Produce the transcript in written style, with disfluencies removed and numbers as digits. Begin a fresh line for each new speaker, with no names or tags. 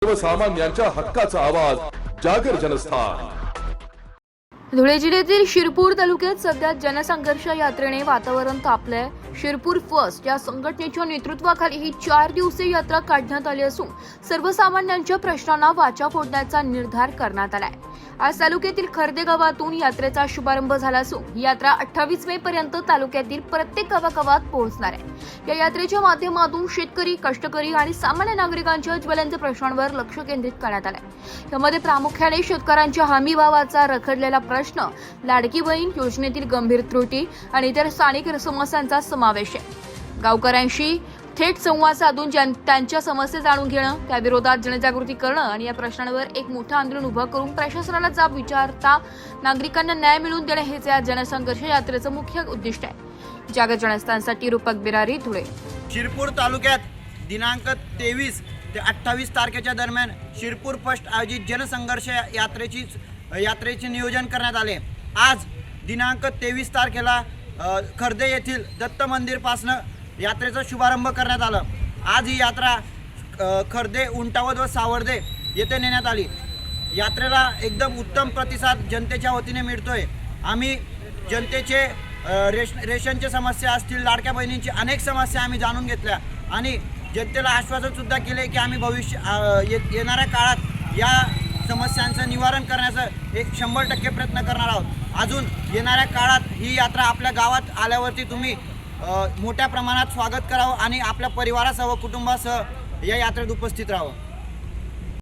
सर्वसामान्यांच्या हक्काचा आवाज जागर जनस्थान।
धुळे जिल्ह्यातील शिरपूर तालुक्यात सध्या जनसंघर्ष यात्रेने वातावरण तापलंय। शिरपूर फर्स्ट या संघटनेच्या नेतृत्वाखाली ही 4 दिवसीय यात्रा काढण्यात आली असून सर्वसामान्यांच्या प्रश्नांना वाचा फोडण्याचा निर्धार करण्यात आलाय। आज तालुक्यातील खर्दे गावातून यात्रेचा शुभारंभ झाला असून ही यात्रा 28 मे पर्यंत तालुक्यातील प्रत्येक गावागावात पोहोचणार आहे। या यात्रेच्या माध्यमातून शेतकरी, कष्टकरी आणि सामान्य नागरिकांच्या ज्वलंत प्रश्नांवर लक्ष केंद्रित करण्यात आलंय। यामध्ये प्रामुख्याने शेतकऱ्यांच्या हमी भावाचा रखडलेला प्रश्न, लाडकी बहीण योजनेतील गंभीर त्रुटी आणि इतर स्थानिक समस्यांचा समावेश आहे। गावकऱ्यांशी थेट संवाद साधून त्यांच्या समस्या जाणून घेणं, त्याविरोधात जनजागृती करणं आणि या प्रश्नांवर एक मोठं आंदोलन उभं करून प्रशासनाला जाब विचारता नागरिकांना न्याय मिळवून देणे हेच या जनसंघर्ष यात्रेचं मुख्य उद्दिष्ट आहे। जागर जनस्थानसाठी रूपक बिरारी, धुळे।
शिरपूर तालुक्यात दिनांक 23 ते 28 तारखेच्या दरम्यान शिरपूर फर्स्ट आयोजित जनसंघर्ष यात्रेचे नियोजन करण्यात आले। आज दिनांक 23 तारखेला खर्दे येथील दत्त मंदिरपासून यात्रेचा शुभारंभ करण्यात आला। आज ही यात्रा खर्दे, उंटावद व सावर्दे येथे नेण्यात आली। यात्रेला एकदम उत्तम प्रतिसाद जनतेच्या वतीने मिळतोय। आम्ही जनतेचे रेशनचे समस्या असतील, लाडक्या बहिणींची अनेक समस्या आम्ही जाणून घेतल्या आणि जनतेला आश्वासन सुद्धा केले की आम्ही येणाऱ्या काळात या समस्यांचं निवारण करण्याचं 100% प्रयत्न करणार आहोत। अजून येणाऱ्या काळात ही यात्रा आपल्या गावात आल्यावरती तुम्ही मोठ्या प्रमाणात स्वागत करावं आणि आपल्या परिवारासह, कुटुंबासह या यात्रेत उपस्थित राहावं।